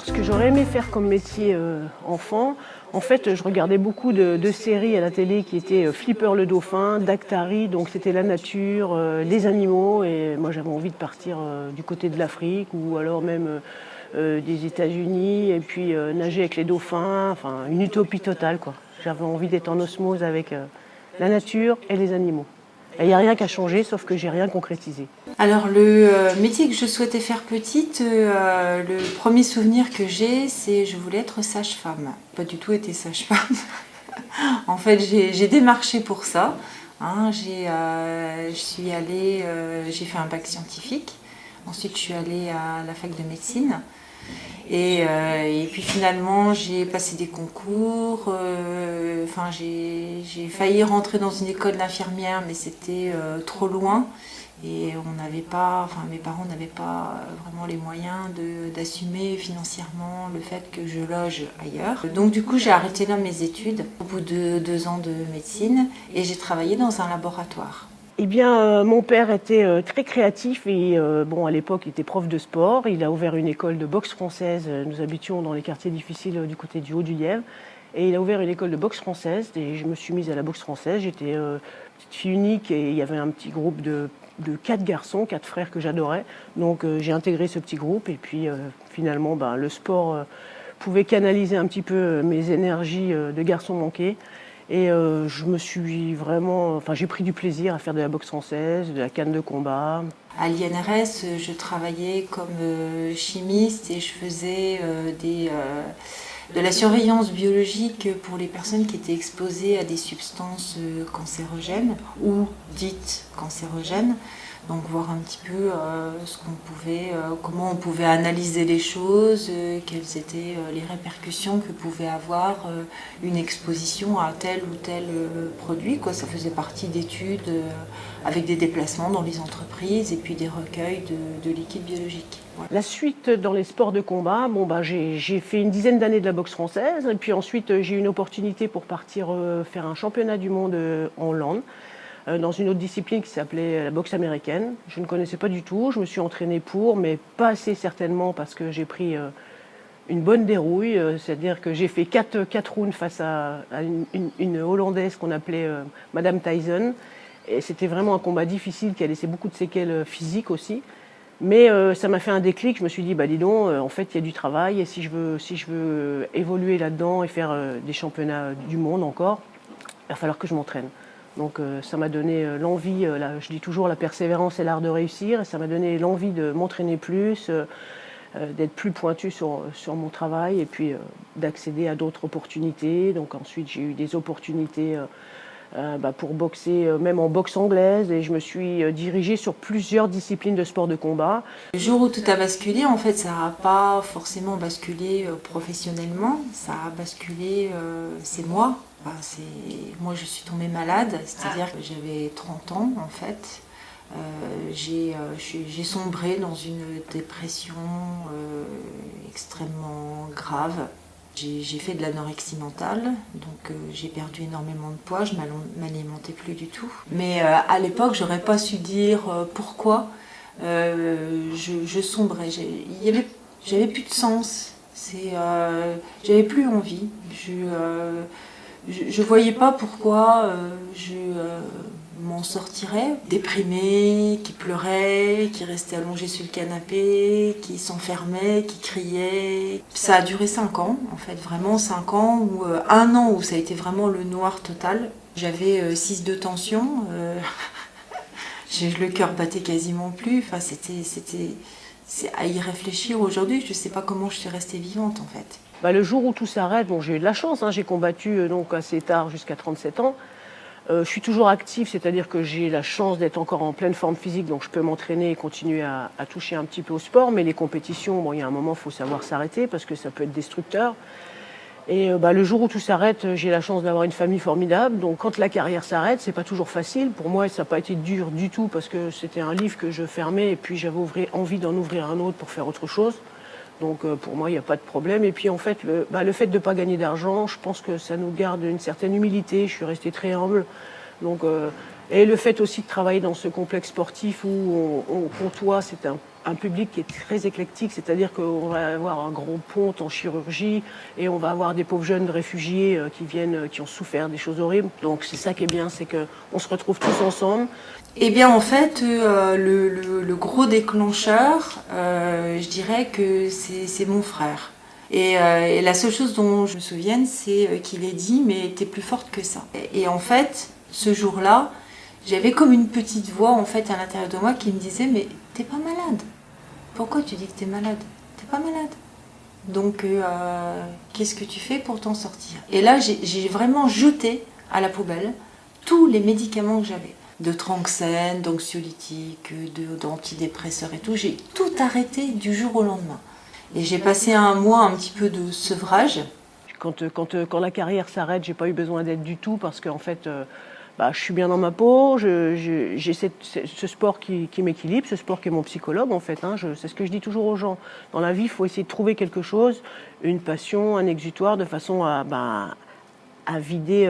Alors, ce que j'aurais aimé faire comme métier enfant, en fait, je regardais beaucoup de séries à la télé qui étaient Flipper le dauphin, Daktari, donc c'était la nature, les animaux, et moi j'avais envie de partir du côté de l'Afrique ou alors même des États-Unis et puis nager avec les dauphins, enfin une utopie totale quoi. J'avais envie d'être en osmose avec la nature et les animaux. Il n'y a rien qu'à changer, sauf que j'ai rien concrétisé. Alors le métier que je souhaitais faire petite, le premier souvenir que j'ai, c'est je voulais être sage-femme. Pas du tout été sage-femme. En fait, j'ai démarché pour ça. Hein, j'ai fait un bac scientifique. Ensuite, je suis allée à la fac de médecine. Et puis finalement, j'ai passé des concours. J'ai failli rentrer dans une école d'infirmière, mais c'était trop loin. Et mes parents n'avaient pas vraiment les moyens d'assumer financièrement le fait que je loge ailleurs. Donc du coup, j'ai arrêté là mes études au bout de 2 ans de médecine et j'ai travaillé dans un laboratoire. Eh bien, mon père était très créatif et à l'époque, il était prof de sport. Il a ouvert une école de boxe française. Nous habitions dans les quartiers difficiles du côté du Haut-du-Lièvre. Et il a ouvert une école de boxe française et je me suis mise à la boxe française. J'étais petite fille unique et il y avait un petit groupe de 4 garçons, 4 frères que j'adorais. Donc j'ai intégré ce petit groupe et puis finalement le sport pouvait canaliser un petit peu mes énergies de garçon manqué. Et je me suis vraiment, j'ai pris du plaisir à faire de la boxe française, de la canne de combat. À l'INRS, je travaillais comme chimiste et je faisais de la surveillance biologique pour les personnes qui étaient exposées à des substances cancérogènes ou dites cancérogènes. Donc voir un petit peu comment on pouvait analyser les choses, quelles étaient les répercussions que pouvait avoir une exposition à tel ou tel produit. Ça faisait partie d'études avec des déplacements dans les entreprises et puis des recueils de liquides biologiques. Voilà. La suite dans les sports de combat, j'ai fait une dizaine d'années de la boxe française et puis ensuite j'ai eu une opportunité pour partir faire un championnat du monde en Hollande. Dans une autre discipline qui s'appelait la boxe américaine. Je ne connaissais pas du tout, je me suis entraînée mais pas assez certainement parce que j'ai pris une bonne dérouille, c'est-à-dire que j'ai fait 4 rounds face à une Hollandaise qu'on appelait Madame Tyson. Et c'était vraiment un combat difficile qui a laissé beaucoup de séquelles physiques aussi. Mais ça m'a fait un déclic, je me suis dit, dis donc, en fait, il y a du travail et si je veux évoluer là-dedans et faire des championnats du monde encore, il va falloir que je m'entraîne. Donc ça m'a donné l'envie, je dis toujours la persévérance est l'art de réussir, et ça m'a donné l'envie de m'entraîner plus, d'être plus pointu sur mon travail et puis d'accéder à d'autres opportunités. Donc ensuite j'ai eu des opportunités pour boxer, même en boxe anglaise, et je me suis dirigée sur plusieurs disciplines de sport de combat. Le jour où tout a basculé, en fait, ça n'a pas forcément basculé professionnellement, ça a basculé, c'est moi. Moi, je suis tombée malade, c'est-à-dire que j'avais 30 ans, en fait. J'ai sombré dans une dépression extrêmement grave. J'ai fait de l'anorexie mentale, donc j'ai perdu énormément de poids, je m'alimentais plus du tout. Mais à l'époque, j'aurais pas su dire pourquoi je sombrais. J'avais plus de sens, j'avais plus envie. Je voyais pas pourquoi je m'en sortirais. Déprimée, qui pleurait, qui restait allongée sur le canapé, qui s'enfermait, qui criait. Ça a duré 5 ans, en fait, vraiment 5 ans, ou 1 an où ça a été vraiment le noir total. J'avais 6 de tension, le cœur battait quasiment plus, enfin c'est à y réfléchir aujourd'hui, je sais pas comment je suis restée vivante en fait. Le jour où tout s'arrête, j'ai eu de la chance, j'ai combattu donc assez tard, jusqu'à 37 ans. Je suis toujours active, c'est-à-dire que j'ai la chance d'être encore en pleine forme physique, donc je peux m'entraîner et continuer à toucher un petit peu au sport. Mais les compétitions, il y a un moment, il faut savoir s'arrêter parce que ça peut être destructeur. Et le jour où tout s'arrête, j'ai la chance d'avoir une famille formidable. Donc quand la carrière s'arrête, c'est pas toujours facile. Pour moi, ça n'a pas été dur du tout parce que c'était un livre que je fermais et puis j'avais envie d'en ouvrir un autre pour faire autre chose. Donc pour moi, il n'y a pas de problème. Et puis en fait, le fait de ne pas gagner d'argent, je pense que ça nous garde une certaine humilité. Je suis restée très humble. Donc, et le fait aussi de travailler dans ce complexe sportif où pour toi, c'est un public qui est très éclectique, c'est-à-dire qu'on va avoir un gros ponte en chirurgie et on va avoir des pauvres jeunes réfugiés qui viennent, qui ont souffert des choses horribles. Donc c'est ça qui est bien, c'est qu'on se retrouve tous ensemble. Eh bien, en fait, le gros déclencheur, je dirais que c'est mon frère. Et la seule chose dont je me souvienne, c'est qu'il ait dit « mais t'es plus forte que ça ». Et en fait, ce jour-là, j'avais comme une petite voix en fait à l'intérieur de moi qui me disait « mais t'es pas malade. Pourquoi tu dis que t'es malade? T'es pas malade. Donc, qu'est-ce que tu fais pour t'en sortir ?» Et là, j'ai vraiment jeté à la poubelle tous les médicaments que j'avais. De tranxène, d'anxiolytiques, d'antidépresseurs et tout. J'ai tout arrêté du jour au lendemain. Et j'ai passé un mois un petit peu de sevrage. Quand la carrière s'arrête, j'ai pas eu besoin d'aide du tout parce qu'en fait, je suis bien dans ma peau, j'ai ce sport qui m'équilibre, ce sport qui est mon psychologue en fait. C'est ce que je dis toujours aux gens. Dans la vie, il faut essayer de trouver quelque chose, une passion, un exutoire, de façon à vider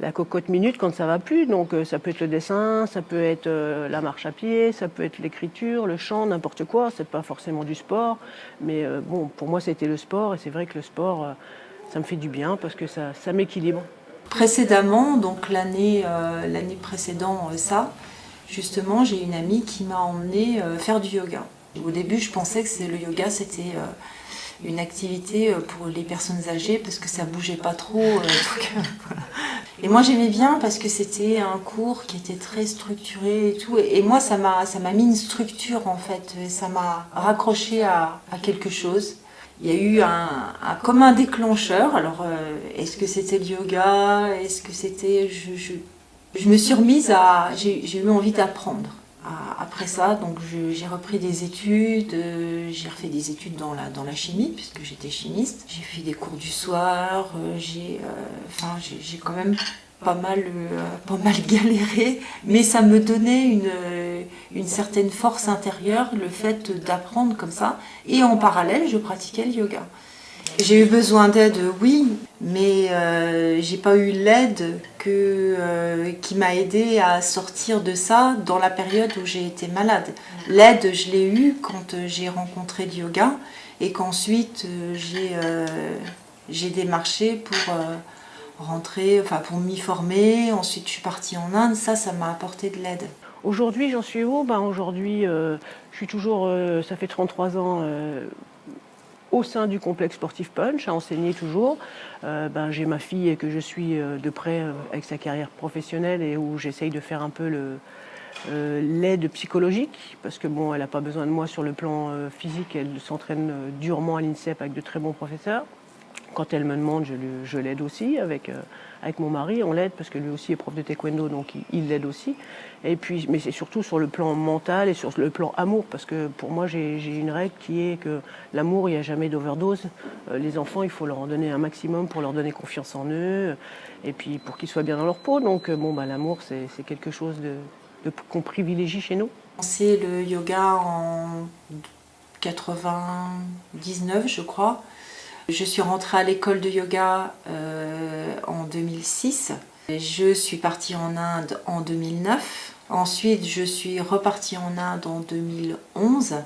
la cocotte minute quand ça va plus. Donc ça peut être le dessin, ça peut être la marche à pied, ça peut être l'écriture, le chant, n'importe quoi. C'est pas forcément du sport, mais bon, pour moi c'était le sport et c'est vrai que le sport, ça me fait du bien parce que ça m'équilibre. Précédemment, donc l'année précédente, justement, j'ai une amie qui m'a emmenée faire du yoga. Au début, je pensais que le yoga c'était une activité pour les personnes âgées parce que ça bougeait pas trop. Voilà. Et moi j'aimais bien parce que c'était un cours qui était très structuré et tout. Et moi ça m'a mis une structure en fait. Et ça m'a raccroché à quelque chose. Il y a eu comme un déclencheur. Alors est-ce que c'était le yoga? Est-ce que c'était... Je me suis remise à... J'ai eu envie d'apprendre. Après ça, donc j'ai repris des études, j'ai refait des études dans la chimie, puisque j'étais chimiste. J'ai fait des cours du soir, j'ai quand même pas mal galéré, mais ça me donnait une certaine force intérieure, le fait d'apprendre comme ça. Et en parallèle, je pratiquais le yoga. J'ai eu besoin d'aide, oui, mais j'ai pas eu l'aide qui m'a aidée à sortir de ça dans la période où j'ai été malade. L'aide, je l'ai eue quand j'ai rencontré le yoga et qu'ensuite j'ai démarché pour rentrer, pour m'y former. Ensuite, je suis partie en Inde. Ça m'a apporté de l'aide. Aujourd'hui, j'en suis où? Aujourd'hui, je suis toujours, ça fait 33 ans, au sein du complexe sportif Punch, à enseigner toujours. J'ai ma fille que je suis de près avec sa carrière professionnelle et où j'essaye de faire un peu l'aide psychologique, parce que bon, elle n'a pas besoin de moi sur le plan physique, elle s'entraîne durement à l'INSEP avec de très bons professeurs. Quand elle me demande, je l'aide aussi avec mon mari, on l'aide parce que lui aussi est prof de taekwondo, donc il l'aide aussi. Et puis, mais c'est surtout sur le plan mental et sur le plan amour, parce que pour moi j'ai une règle qui est que l'amour, il n'y a jamais d'overdose. Les enfants, il faut leur en donner un maximum pour leur donner confiance en eux, et puis pour qu'ils soient bien dans leur peau. Donc l'amour, c'est quelque chose qu'on privilégie chez nous. C'est le yoga en 99, je crois. Je suis rentrée à l'école de yoga en 2006. Je suis partie en Inde en 2009. Ensuite, je suis repartie en Inde en 2011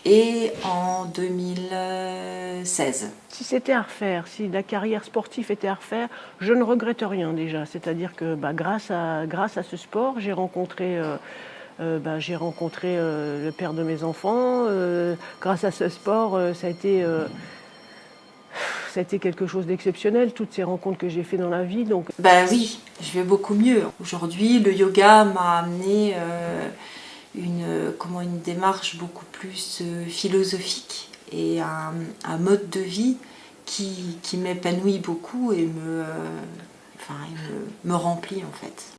et en 2016. Si c'était à refaire, si la carrière sportive était à refaire, je ne regrette rien déjà. C'est-à-dire que grâce à ce sport, j'ai rencontré le père de mes enfants. Grâce à ce sport, ça a été quelque chose d'exceptionnel, toutes ces rencontres que j'ai fait dans la vie. Donc... oui, je vais beaucoup mieux. Aujourd'hui, le yoga m'a amené une démarche beaucoup plus philosophique et un mode de vie qui m'épanouit beaucoup et me remplit en fait.